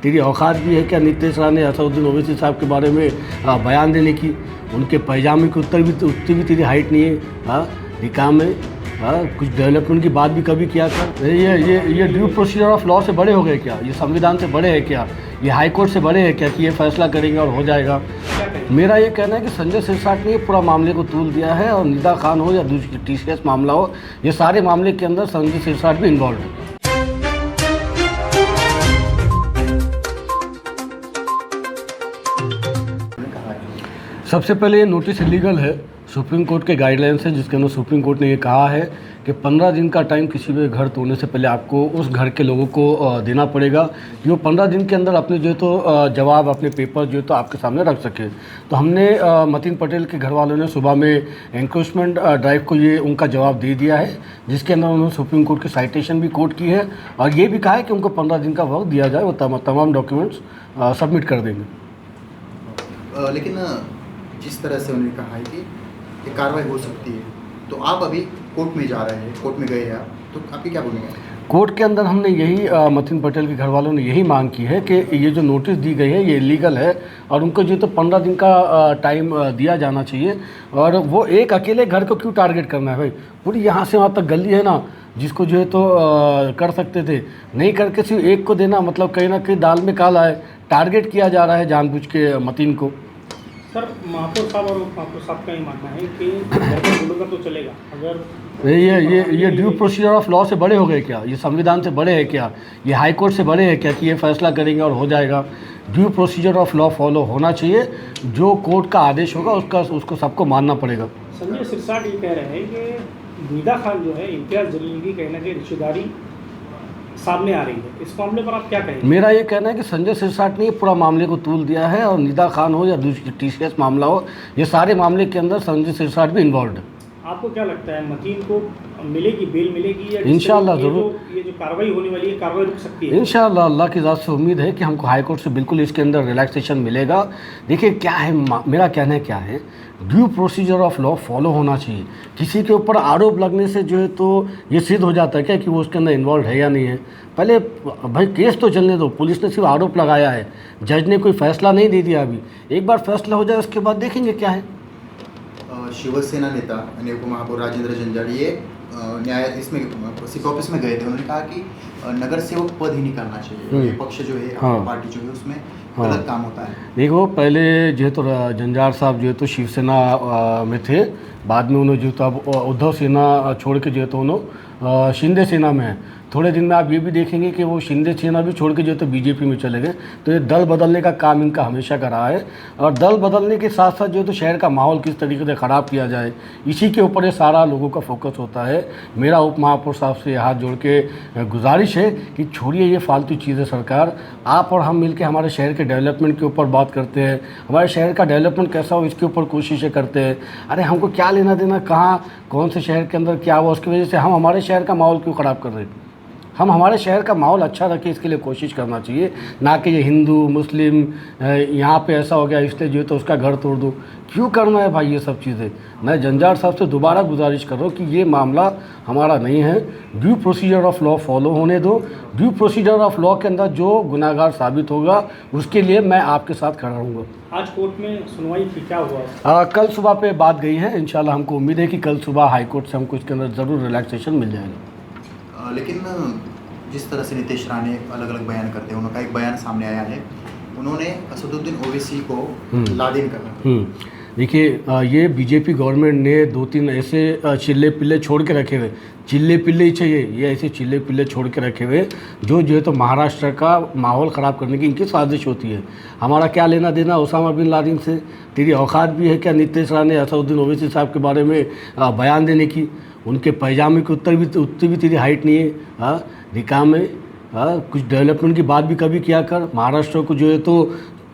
तेरी औकात भी है क्या नीतीश राणे असदुद्दीन ओवैसी साहब के बारे में बयान देने की? उनके पैजामे के उतनी भी तेरी हाइट नहीं है। हाँ, निकाम है। हाँ, कुछ डेवलपमेंट की बात भी कभी किया कर। ये ड्यू प्रोसीजर ऑफ लॉ से बड़े हो गए क्या? ये संविधान से बड़े हैं क्या? ये हाई कोर्ट से बड़े हैं क्या कि ये फैसला करेंगे और हो जाएगा? मेरा ये कहना है कि संजय सिरसाट ने पूरा मामले को तूल दिया है, और निदा खान हो या दूसरी TCS मामला हो, ये सारे मामले के अंदर संजय सिरसाट भी इन्वॉल्व है। सबसे पहले ये नोटिस इलीगल है, सुप्रीम कोर्ट के गाइडलाइंस है, जिसके अंदर सुप्रीम कोर्ट ने ये कहा है कि 15 दिन का टाइम किसी भी घर तोड़ने से पहले आपको उस घर के लोगों को देना पड़ेगा कि वो 15 दिन के अंदर अपने जो है तो जवाब, अपने पेपर जो है तो आपके सामने रख सके। तो हमने मतीन पटेल के घर वालों ने सुबह में एनक्रोचमेंट ड्राइव को ये उनका जवाब दे दिया है, जिसके अंदर उन्होंने सुप्रीम कोर्ट की साइटेशन भी कोर्ट की है, और ये भी कहा है कि उनको 15 दिन का वक्त दिया जाए, वो तमाम डॉक्यूमेंट्स सबमिट कर देंगे। लेकिन जिस तरह से उन्होंने कहा है कि ये कार्रवाई हो सकती है, तो आप अभी कोर्ट में जा रहे हैं, कोर्ट में गए हैं आप, तो आपकी क्या बोलेंगे? कोर्ट के अंदर हमने यही मतीन पटेल के घर वालों ने यही मांग की है कि ये जो नोटिस दी गई है ये इलीगल है, और उनको जो तो 15 दिन का टाइम दिया जाना चाहिए। और वो एक अकेले घर को क्यों टारगेट करना है भाई? पूरी यहाँ से वहाँ तक गली है ना, जिसको जो है तो कर सकते थे, नहीं करके सिर्फ एक को देना, मतलब कहीं ना कहीं दाल में काला है। टारगेट किया जा रहा है जानबूझ के मतीन को। सर, महापौर साहब और महापौर साहब का ही मानना है कि घर पर बोलूँगा तो चलेगा, अगर ये ड्यू प्रोसीजर ऑफ लॉ से बड़े हो गए क्या? ये संविधान से बड़े हैं क्या? ये हाई कोर्ट से बड़े हैं क्या कि ये फैसला करेंगे और हो जाएगा? Due procedure of law follow होना चाहिए, जो कोर्ट का आदेश होगा उसको सबको मानना पड़ेगा। संजय सिरसाट ये कह रहे हैं कि निदा खान जो है इम्तियाज़ जलील की कहीं ना कहीं रिश्तेदारी सामने आ रही है, इस मामले पर आप क्या कहेंगे? मेरा ये कहना है कि संजय सिरसाट ने पूरा मामले को तूल दिया है, और निदा खान हो या दूसरी TCS मामला हो, ये सारे मामले के अंदर संजय सिरसाट भी इन्वॉल्व है। आपको क्या लगता है, मतीन को मिलेगी, बेल मिलेगी, या इंशाल्लाह ज़रूर ये जो कार्रवाई होने वाली है, कार्रवाई रुक सकती है? इंशाल्लाह, अल्लाह की ज़ात से उम्मीद है कि हमको हाई कोर्ट से बिल्कुल इसके अंदर रिलैक्सेशन मिलेगा। देखिए क्या है, मेरा कहना है क्या है, due procedure of law follow होना चाहिए। किसी के ऊपर आरोप लगने से जो है तो ये सिद्ध हो जाता है क्या कि वो उसके अंदर इन्वॉल्व है या नहीं है? पहले भाई केस तो चलने दो, पुलिस ने सिर्फ आरोप लगाया है, जज ने कोई फैसला नहीं दे दिया अभी। एक बार फैसला हो जाए उसके बाद देखेंगे क्या है। शिवसेना नेता आणि उपमहापौर राजेंद्र जंजाळ ये न्याय इसमें सिख ऑफिस में गए थे, उन्होंने कहा कि नगर सेवक पद ही नहीं करना चाहिए, ये पक्ष जो है, हाँ। पार्टी जो है उसमें गलत काम होता है। देखो, पहले जो है तो जंजाड़ साहब जो है तो शिवसेना में थे, बाद में उन्होंने जो तो अब उद्धव सेना छोड़ के जो है तो उन्होंने शिंदे सेना में है। थोड़े दिन में आप ये भी देखेंगे कि वो शिंदे सेना भी छोड़ के जो है तो BJP में चले गए। तो ये दल बदलने का काम इनका हमेशा का रहा है, और दल बदलने के साथ साथ जो है तो शहर का माहौल किस तरीके से ख़राब किया जाए, इसी के ऊपर ये सारा लोगों का फोकस होता है। मेरा उप महापौर साहब से हाथ जोड़ के गुजारिश है कि छोड़िए ये फालतू चीज़ें सरकार, आप और हम मिलकर हमारे शहर के डेवलपमेंट के ऊपर बात करते हैं, हमारे शहर का डेवलपमेंट कैसा हो इसके ऊपर कोशिशें करते हैं। अरे हमको क्या लेना देना कहाँ कौन से शहर के अंदर क्या हुआ, उसकी वजह से हम हमारे शहर का माहौल क्यों ख़राब कर रहे हैं? हम हमारे शहर का माहौल अच्छा रखें, इसके लिए कोशिश करना चाहिए, ना कि ये हिंदू मुस्लिम यहाँ पे ऐसा हो गया इसलिए जो है तो उसका घर तोड़ दो। क्यों करना है भाई ये सब चीज़ें? मैं जंजाड़ साहब से दोबारा गुजारिश कर रहा हूँ कि ये मामला हमारा नहीं है, due procedure of law follow होने दो। ड्यू प्रोसीजर ऑफ लॉ के अंदर जो गुनाहगार साबित होगा उसके लिए मैं आपके साथ खड़ा रहूँगा। आज कोर्ट में सुनवाई थी, क्या हुआ? कल सुबह पे बात गई है, इंशाल्लाह हमको उम्मीद है कि कल सुबह हाई कोर्ट से हमको इसके अंदर ज़रूर रिलैक्सेशन मिल जाएगा। लेकिन जिस तरह से नीतीश राणे अलग अलग बयान करते हैं, उनका एक बयान सामने आया है, उन्होंने असदुद्दीन ओवैसी को लादेन कहा। देखिए, ये BJP गवर्नमेंट ने 2-3 ऐसे चिल्ले पिल्ले छोड़ के रखे हुए, चिल्ले पिल्ले ही चाहिए, ये ऐसे चिल्ले पिल्ले छोड़ के रखे हुए जो है तो महाराष्ट्र का माहौल ख़राब करने की इनकी साजिश होती है। हमारा क्या लेना देना ओसामा बिन लादेन से? तेरी औकात भी है क्या नीतीश राणे असदुद्दीन ओवैसी साहब के बारे में बयान देने की? उनके पैजामे के उतनी भी तेरी हाइट नहीं है। हाँ, निकाम है। हाँ, कुछ डेवलपमेंट की बात भी कभी किया कर, महाराष्ट्र को जो है तो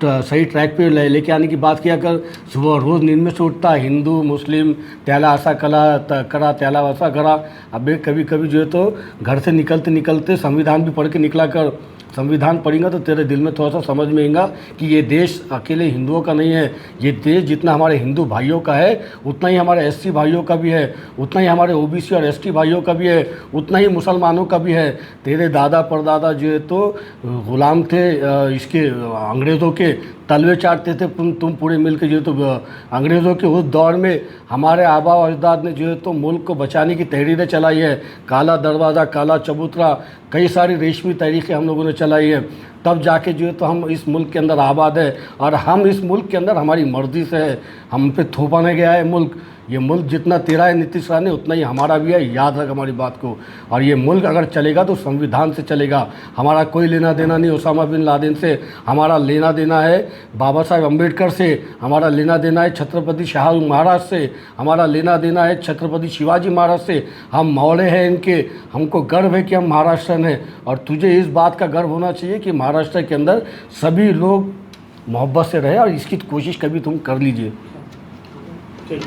सही ट्रैक पे लेके आने की बात किया कर। सुबह रोज़ नींद में से उठता, हिंदू मुस्लिम त्याला ऐसा करा त्याला वैसा करा। अबे कभी कभी जो है तो घर से निकलते निकलते संविधान भी पढ़ के निकला कर। संविधान पढ़ेंगे तो तेरे दिल में थोड़ा सा समझ में आएगा कि ये देश अकेले हिंदुओं का नहीं है। ये देश जितना हमारे हिंदू भाइयों का है उतना ही हमारे एससी भाइयों का भी है, उतना ही हमारे ओबीसी और एसटी भाइयों का भी है, उतना ही मुसलमानों का भी है। तेरे दादा परदादा जो है तो गुलाम थे इसके अंग्रेज़ों के, तलवे चाटते थे तुम पूरे मिल के जो है तो अंग्रेज़ों के उस दौर में हमारे आबा और अजदाद ने जो है तो मुल्क को बचाने की तहरीरें चलाई है। काला दरवाज़ा, काला चबूतरा, कई सारी रेशमी तहरीकें हम लोगों ने चलाई है, तब जाके जो है तो हम इस मुल्क के अंदर आबाद है। और हम इस मुल्क के अंदर हमारी मर्ज़ी से है, हम पे थोपा नहीं गया है मुल्क। ये मुल्क जितना तेरा है नीतीश राणे उतना ही हमारा भी है, याद रख हमारी बात को। और ये मुल्क अगर चलेगा तो संविधान से चलेगा। हमारा कोई लेना देना नहीं ओसामा बिन लादेन से, हमारा लेना देना है बाबा साहेब अम्बेडकर से, हमारा लेना देना है छत्रपति शाहू महाराज से, हमारा लेना देना है छत्रपति शिवाजी महाराज से। हम मौले हैं इनके, हमको गर्व है कि हम महाराष्ट्रन हैं। और तुझे इस बात का गर्व होना चाहिए कि महाराष्ट्र के अंदर सभी लोग मोहब्बत से रहे, और इसकी कोशिश कभी तुम कर लीजिए। ठीक।